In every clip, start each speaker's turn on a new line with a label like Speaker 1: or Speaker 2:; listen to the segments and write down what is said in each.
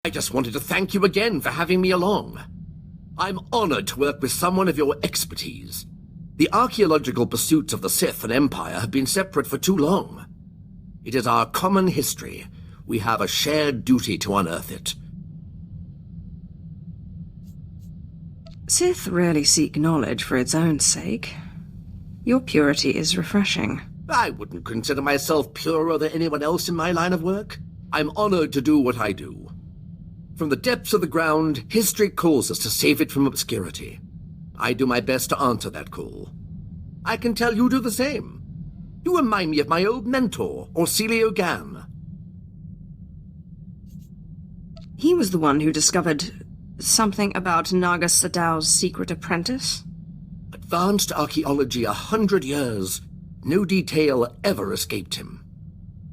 Speaker 1: I just wanted to thank you again for having me along. I'm honored to work with someone of your expertise. The archaeological pursuits of the Sith and Empire have been separate for too long. It is our common history. We have a shared duty to unearth it.
Speaker 2: Sith rarely seek knowledge for its own sake. Your purity is refreshing.
Speaker 1: I wouldn't consider myself purer than anyone else in my line of work. I'm honored to do what I do. From the depths of the ground, history calls us to save it from obscurity. I do my best to answer that call. I can tell you do the same. You remind me of my old mentor, Orsilio Gan.
Speaker 2: He was the one who discovered something about Naga Sadow's secret apprentice?
Speaker 1: Advanced archaeology 100 years. No detail ever escaped him.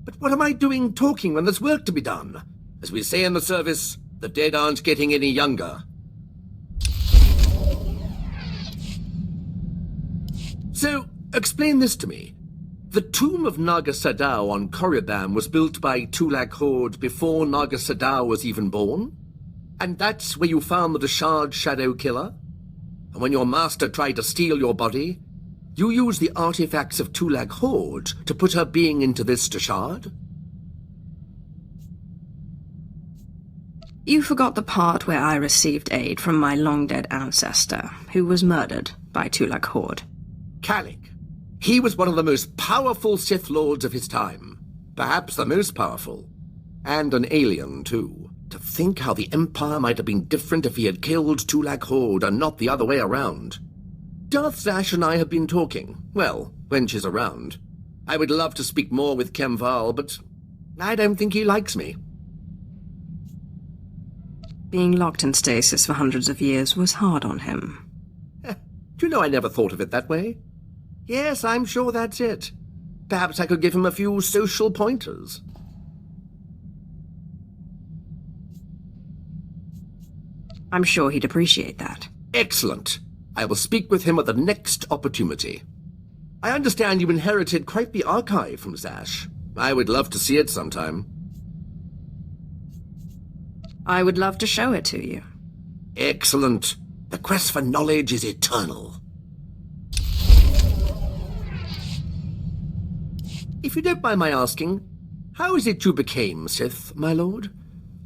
Speaker 1: But what am I doing talking when there's work to be done? As we say in the service, the dead aren't getting any younger. So, explain this to me. The tomb of Naga Sadow on Korriban was built by Tulak Horde before Naga Sadow was even born? And that's where you found the Deshard Shadow Killer? And when your master tried to steal your body, you used the artifacts of Tulak Horde to put her being into this Deshard?
Speaker 2: You forgot the part where I received aid from my long-dead ancestor, who was murdered by Tulak Horde.
Speaker 1: Xalek. He was one of the most powerful Sith Lords of his time. Perhaps the most powerful. And an alien, too. To think how the Empire might have been different if he had killed Tulak Horde and not the other way around. Darth Zash and I have been talking. Well, when she's around. I would love to speak more with Kemval, but I don't think he likes me.
Speaker 2: Being locked in stasis for hundreds of years was hard on him.
Speaker 1: Do you know I never thought of it that way? Yes, I'm sure that's it. Perhaps I could give him a few social pointers.
Speaker 2: I'm sure he'd appreciate that.
Speaker 1: Excellent. I will speak with him at the next opportunity. I understand you inherited quite the archive from Zash. I would love to see it sometime.
Speaker 2: I would love to show it to you.
Speaker 1: Excellent. The quest for knowledge is eternal. If you don't mind my asking, how is it you became Sith, my lord?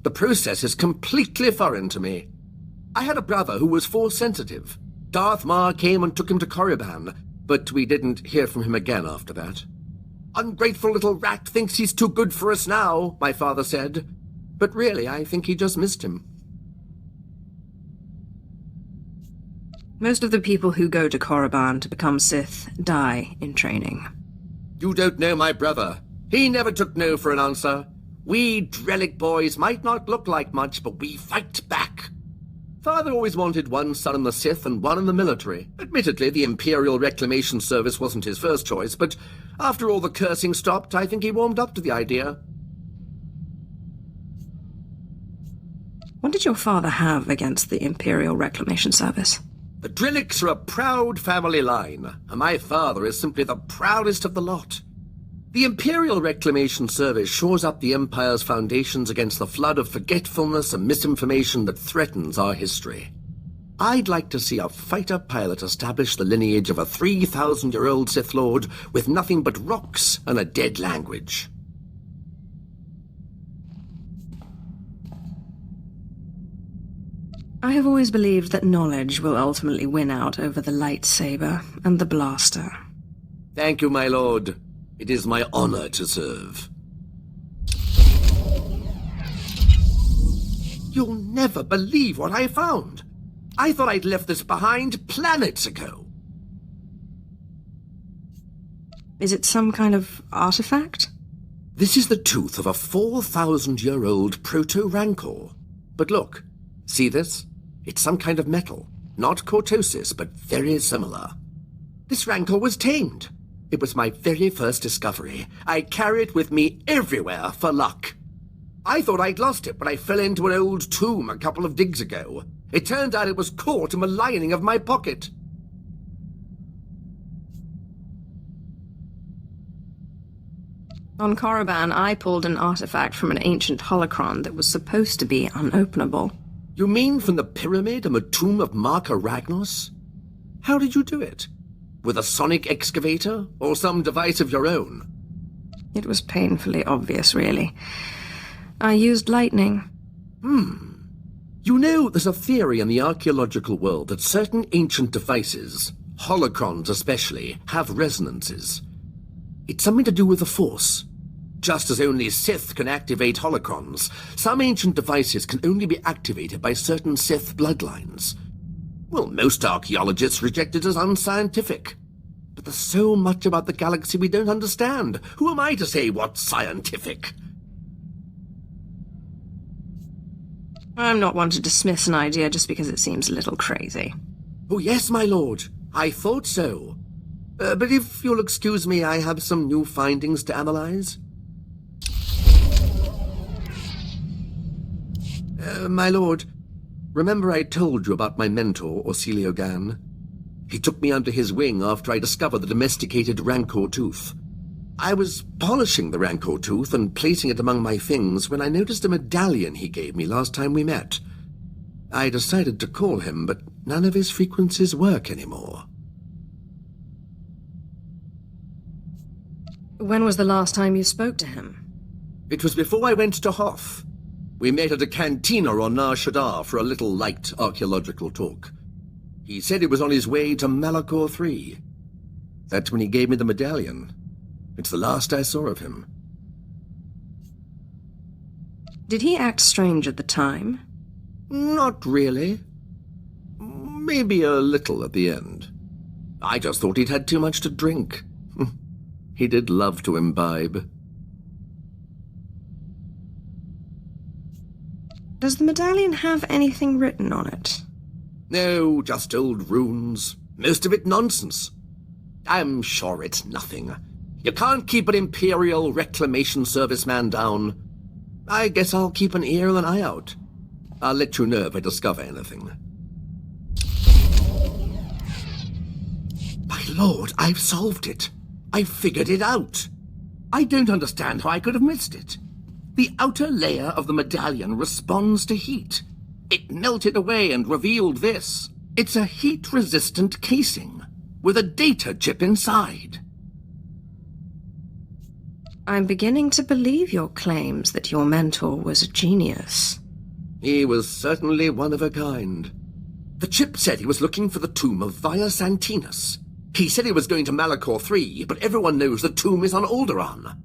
Speaker 1: The process is completely foreign to me. I had a brother who was Force-sensitive. Darth Mar came and took him to Korriban, but we didn't hear from him again after that. Ungrateful little rat thinks he's too good for us now, my father said. But really, I think he just missed him.
Speaker 2: Most of the people who go to Korriban to become Sith die in training.
Speaker 1: You don't know my brother. He never took no for an answer. We Drellik boys might not look like much, but we fight back. Father always wanted one son in the Sith and one in the military. Admittedly, the Imperial Reclamation Service wasn't his first choice, but after all the cursing stopped, I think he warmed up to the idea.
Speaker 2: What did your father have against the Imperial Reclamation Service?
Speaker 1: The Drelliks are a proud family line, and my father is simply the proudest of the lot. The Imperial Reclamation Service shores up the Empire's foundations against the flood of forgetfulness and misinformation that threatens our history. I'd like to see a fighter pilot establish the lineage of a 3,000-year-old Sith Lord with nothing but rocks and a dead language.
Speaker 2: I have always believed that knowledge will ultimately win out over the lightsaber and the blaster.
Speaker 1: Thank you, my lord. It is my honor to serve. You'll never believe what I found. I thought I'd left this behind planets ago.
Speaker 2: Is it some kind of artifact?
Speaker 1: This is the tooth of a 4,000-year-old proto-rancor. But look, see this? It's some kind of metal. Not cortosis, but very similar. This rancor was tamed. It was my very first discovery. I carry it with me everywhere for luck. I thought I'd lost it when I fell into an old tomb a couple of digs ago. It turned out it was caught in the lining of my pocket.
Speaker 2: On Korriban, I pulled an artifact from an ancient holocron that was supposed to be unopenable.
Speaker 1: You mean from the pyramid and the tomb of Marka Ragnos? How did you do it? With a sonic excavator, or some device of your own?
Speaker 2: It was painfully obvious, really. I used lightning.
Speaker 1: You know, there's a theory in the archaeological world that certain ancient devices, holocrons especially, have resonances. It's something to do with the Force. Just as only Sith can activate holocrons, some ancient devices can only be activated by certain Sith bloodlines. Well, most archaeologists reject it as unscientific. But there's so much about the galaxy we don't understand. Who am I to say what's scientific?
Speaker 2: I'm not one to dismiss an idea just because it seems a little crazy.
Speaker 1: Oh, yes, my lord. I thought so. But if you'll excuse me, I have some new findings to analyze. My lord, remember I told you about my mentor, Orsilio Gan? He took me under his wing after I discovered the domesticated Rancor tooth. I was polishing the Rancor tooth and placing it among my things when I noticed a medallion he gave me last time we met. I decided to call him, but none of his frequencies work anymore.
Speaker 2: When was the last time you spoke to him?
Speaker 1: It was before I went to Hoth. We met at a cantina on Nar Shaddaa for a little light archaeological talk. He said he was on his way to Malachor III. That's when he gave me the medallion. It's the last I saw of him.
Speaker 2: Did he act strange at the time?
Speaker 1: Not really. Maybe a little at the end. I just thought he'd had too much to drink. He did love to imbibe.
Speaker 2: Does the medallion have anything written on it?
Speaker 1: No, just old runes. Most of it nonsense. I'm sure it's nothing. You can't keep an Imperial Reclamation Service man down. I guess I'll keep an ear and an eye out. I'll let you know if I discover anything. My lord, I've solved it. I've figured it out. I don't understand how I could have missed it. The outer layer of the medallion responds to heat. It melted away and revealed this. It's a heat-resistant casing, with a data chip inside.
Speaker 2: I'm beginning to believe your claims that your mentor was a genius.
Speaker 1: He was certainly one of a kind. The chip said he was looking for the tomb of Via Santinus. He said he was going to Malachor III, but everyone knows the tomb is on Alderaan.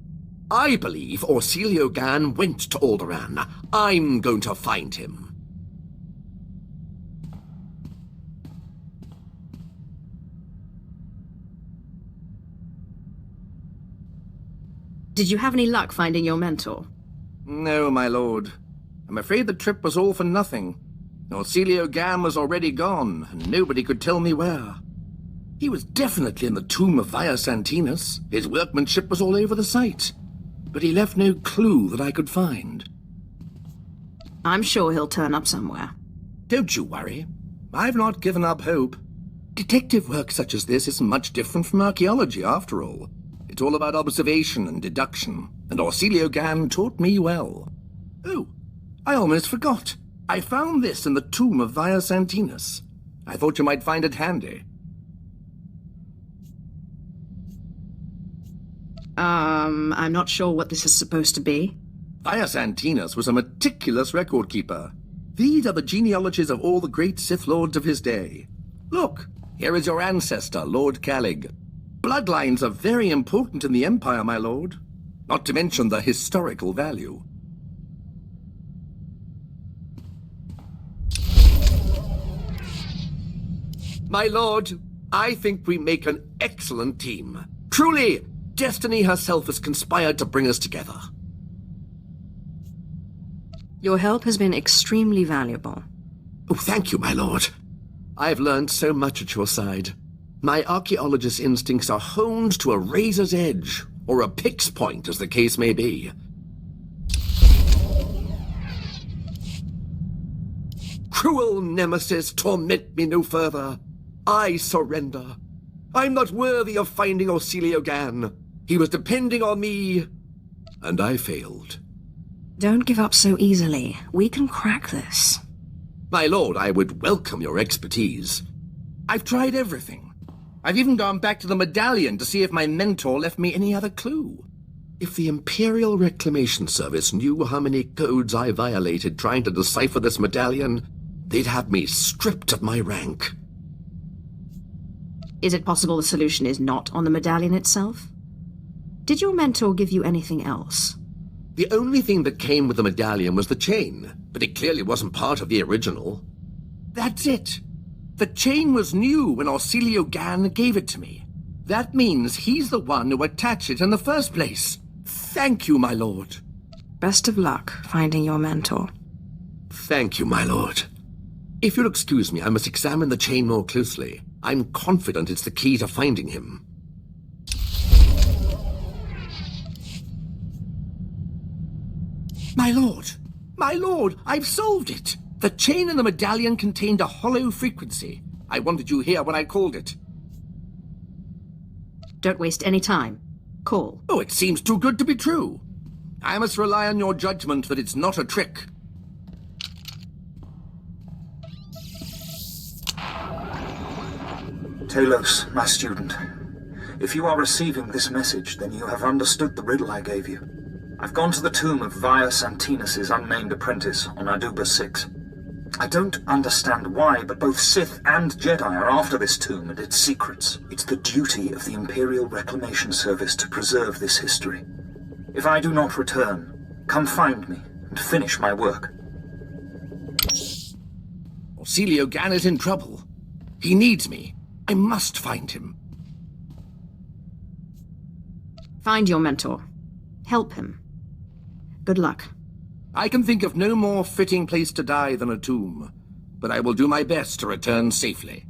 Speaker 1: I believe Orsilio Gan went to Alderaan. I'm going to find him.
Speaker 2: Did you have any luck finding your mentor?
Speaker 1: No, my lord. I'm afraid the trip was all for nothing. Orsilio Gan was already gone, and nobody could tell me where. He was definitely in the tomb of Via Santinus. His workmanship was all over the site. But he left no clue that I could find.
Speaker 2: I'm sure he'll turn up somewhere.
Speaker 1: Don't you worry. I've not given up hope. Detective work such as this isn't much different from archaeology, after all. It's all about observation and deduction, and Orsilio Gan taught me well. Oh, I almost forgot. I found this in the tomb of Via Santinus. I thought you might find it handy.
Speaker 2: I'm not sure what this is supposed to be.
Speaker 1: Via Santinus was a meticulous record keeper. These are the genealogies of all the great Sith Lords of his day. Look, here is your ancestor, Lord Xalek. Bloodlines are very important in the Empire, my lord. Not to mention the historical value. My lord, I think we make an excellent team. Truly, destiny herself has conspired to bring us together.
Speaker 2: Your help has been extremely valuable.
Speaker 1: Oh, thank you, my lord. I've learned so much at your side. My archaeologist's instincts are honed to a razor's edge, or a pick's point, as the case may be. Cruel nemesis, torment me no further. I surrender. I'm not worthy of finding Orsilio Gan. He was depending on me, and I failed.
Speaker 2: Don't give up so easily. We can crack this.
Speaker 1: My lord, I would welcome your expertise. I've tried everything. I've even gone back to the medallion to see if my mentor left me any other clue. If the Imperial Reclamation Service knew how many codes I violated trying to decipher this medallion, they'd have me stripped of my rank.
Speaker 2: Is it possible the solution is not on the medallion itself? Did your mentor give you anything else?
Speaker 1: The only thing that came with the medallion was the chain, but it clearly wasn't part of the original. That's it. The chain was new when Orsilio Gan gave it to me. That means he's the one who attached it in the first place. Thank you, my lord.
Speaker 2: Best of luck finding your mentor.
Speaker 1: Thank you, my lord. If you'll excuse me, I must examine the chain more closely. I'm confident it's the key to finding him. My lord! My lord! I've solved it! The chain in the medallion contained a hollow frequency. I wanted you here when I called it.
Speaker 2: Don't waste any time. Call.
Speaker 1: Oh, it seems too good to be true. I must rely on your judgment that it's not a trick.
Speaker 3: Talos, my student. If you are receiving this message, then you have understood the riddle I gave you. I've gone to the tomb of Via Santinus' unnamed apprentice on Aduba 6. I don't understand why, but both Sith and Jedi are after this tomb and its secrets. It's the duty of the Imperial Reclamation Service to preserve this history. If I do not return, come find me and finish my work.
Speaker 1: Orsilio Gan is in trouble. He needs me. I must find him.
Speaker 2: Find your mentor. Help him. Good luck.
Speaker 1: I can think of no more fitting place to die than a tomb, but I will do my best to return safely.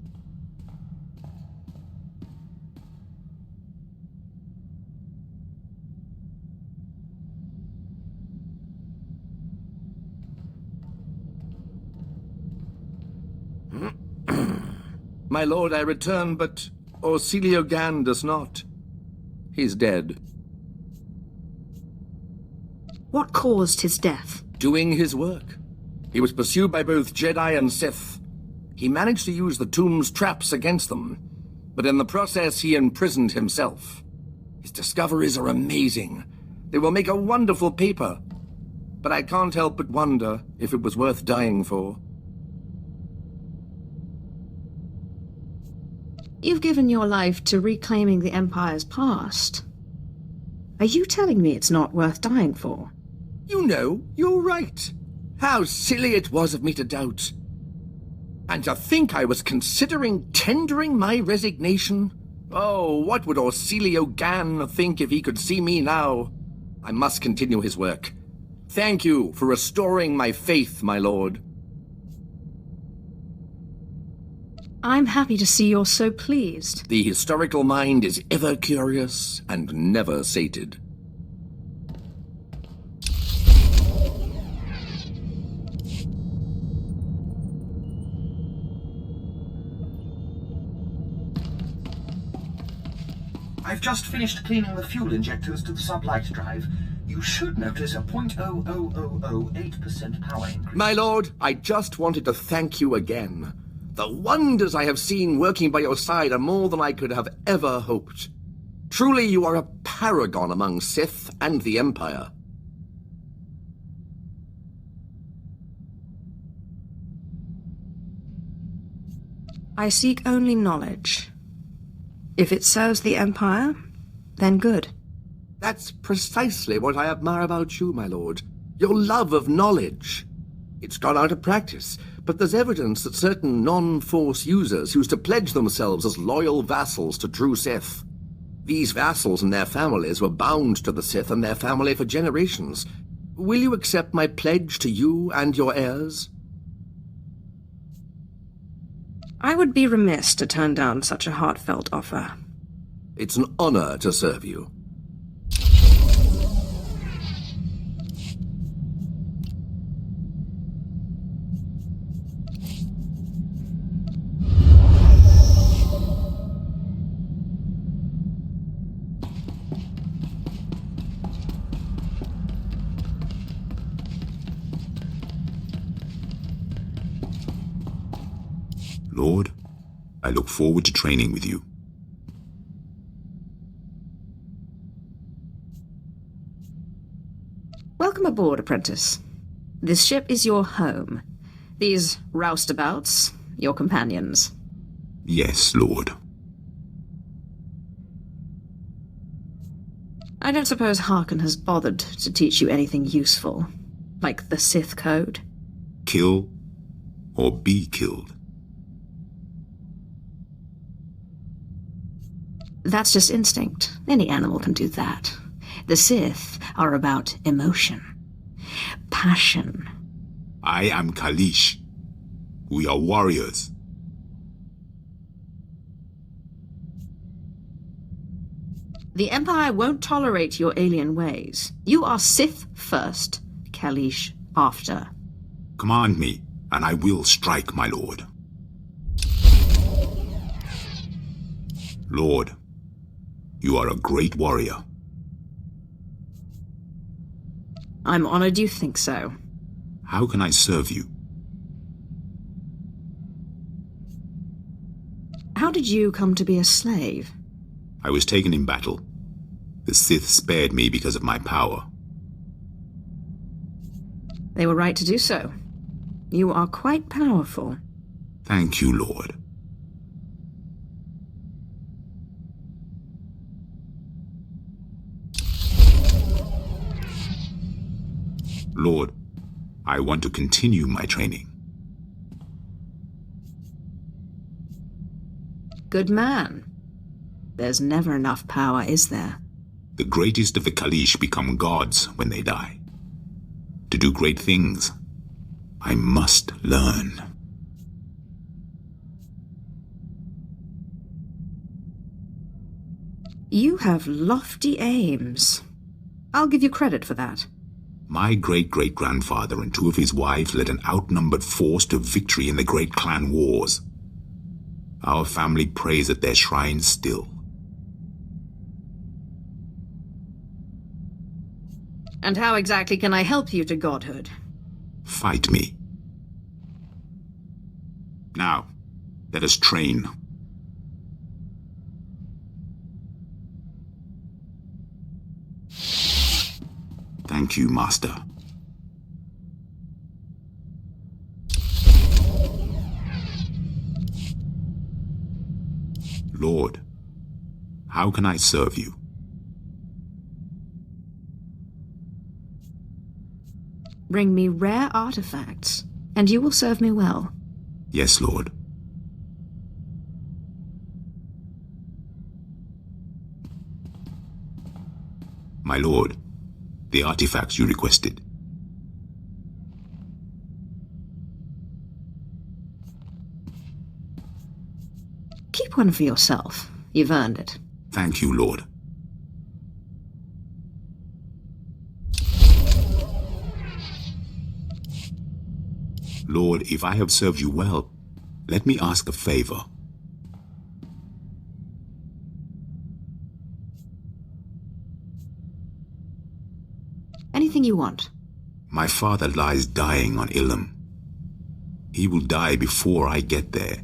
Speaker 1: My lord, I return, but Orsilio Gan does not. He's dead.
Speaker 2: What caused his death?
Speaker 1: Doing his work. He was pursued by both Jedi and Sith. He managed to use the tomb's traps against them, but in the process he imprisoned himself. His discoveries are amazing. They will make a wonderful paper, but I can't help but wonder if it was worth dying for.
Speaker 2: You've given your life to reclaiming the Empire's past. Are you telling me it's not worth dying for?
Speaker 1: You know, you're right. How silly it was of me to doubt. And to think I was considering tendering my resignation? Oh, what would Orsilio Gan think if he could see me now? I must continue his work. Thank you for restoring my faith, my lord.
Speaker 2: I'm happy to see you're so pleased.
Speaker 1: The historical mind is ever curious and never sated.
Speaker 3: I've just finished cleaning the fuel injectors to the sublight drive. You should notice a 0.00008% power increase.
Speaker 1: My lord, I just wanted to thank you again. The wonders I have seen working by your side are more than I could have ever hoped. Truly, you are a paragon among Sith and the Empire.
Speaker 2: I seek only knowledge. If it serves the Empire, then good.
Speaker 1: That's precisely what I admire about you, my lord. Your love of knowledge. It's gone out of practice, but there's evidence that certain non-Force users used to pledge themselves as loyal vassals to true Sith. These vassals and their families were bound to the Sith and their family for generations. Will you accept my pledge to you and your heirs?
Speaker 2: I would be remiss to turn down such a heartfelt offer.
Speaker 1: It's an honor to serve you.
Speaker 4: Lord, I look forward to training with you.
Speaker 2: Welcome aboard, apprentice. This ship is your home. These roustabouts, your companions.
Speaker 4: Yes, Lord.
Speaker 2: I don't suppose Harkon has bothered to teach you anything useful, like the Sith Code?
Speaker 4: Kill or be killed.
Speaker 2: That's just instinct. Any animal can do that. The Sith are about emotion. Passion.
Speaker 4: I am Kalish. We are warriors.
Speaker 2: The Empire won't tolerate your alien ways. You are Sith first, Kalish after.
Speaker 4: Command me, and I will strike, my lord. Lord, you are a great warrior.
Speaker 2: I'm honored you think so.
Speaker 4: How can I serve you?
Speaker 2: How did you come to be a slave?
Speaker 4: I was taken in battle. The Sith spared me because of my power.
Speaker 2: They were right to do so. You are quite powerful.
Speaker 4: Thank you, Lord. Lord, I want to continue my training.
Speaker 2: Good man. There's never enough power, is there?
Speaker 4: The greatest of the Kalish become gods when they die. To do great things, I must learn.
Speaker 2: You have lofty aims. I'll give you credit for that.
Speaker 4: My great-great-grandfather and two of his wives led an outnumbered force to victory in the great clan wars. Our family prays at their shrines still.
Speaker 2: And how exactly can I help you to godhood?
Speaker 4: Fight me. Now, let us train. Thank you, Master. Lord, how can I serve you?
Speaker 2: Bring me rare artifacts, and you will serve me well.
Speaker 4: Yes, Lord. My lord, the artifacts you requested.
Speaker 2: Keep one for yourself. You've earned it.
Speaker 4: Thank you, Lord. Lord, if I have served you well, let me ask a favor.
Speaker 2: Anything you want.
Speaker 4: My father lies dying on Ilum. He will die before I get there.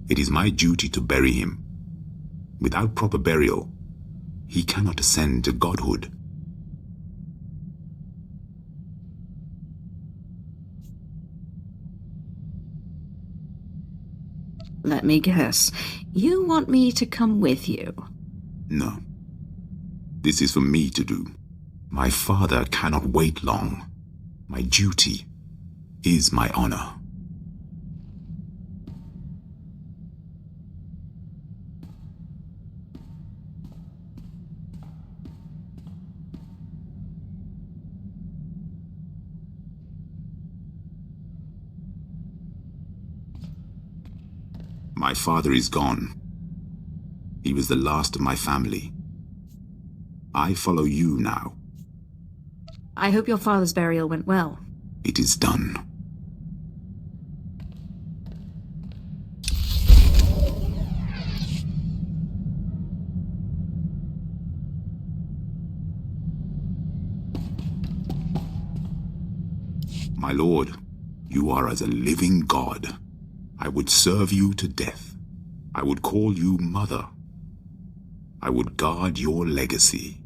Speaker 4: It is my duty to bury him. Without proper burial, he cannot ascend to godhood.
Speaker 2: Let me guess. You want me to come with you?
Speaker 4: No. This is for me to do. My father cannot wait long. My duty is my honor. My father is gone. He was the last of my family. I follow you now.
Speaker 2: I hope your father's burial went well.
Speaker 4: It is done. My lord, you are as a living god. I would serve you to death. I would call you mother. I would guard your legacy.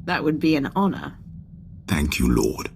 Speaker 2: That would be an honor.
Speaker 4: Thank you, Lord.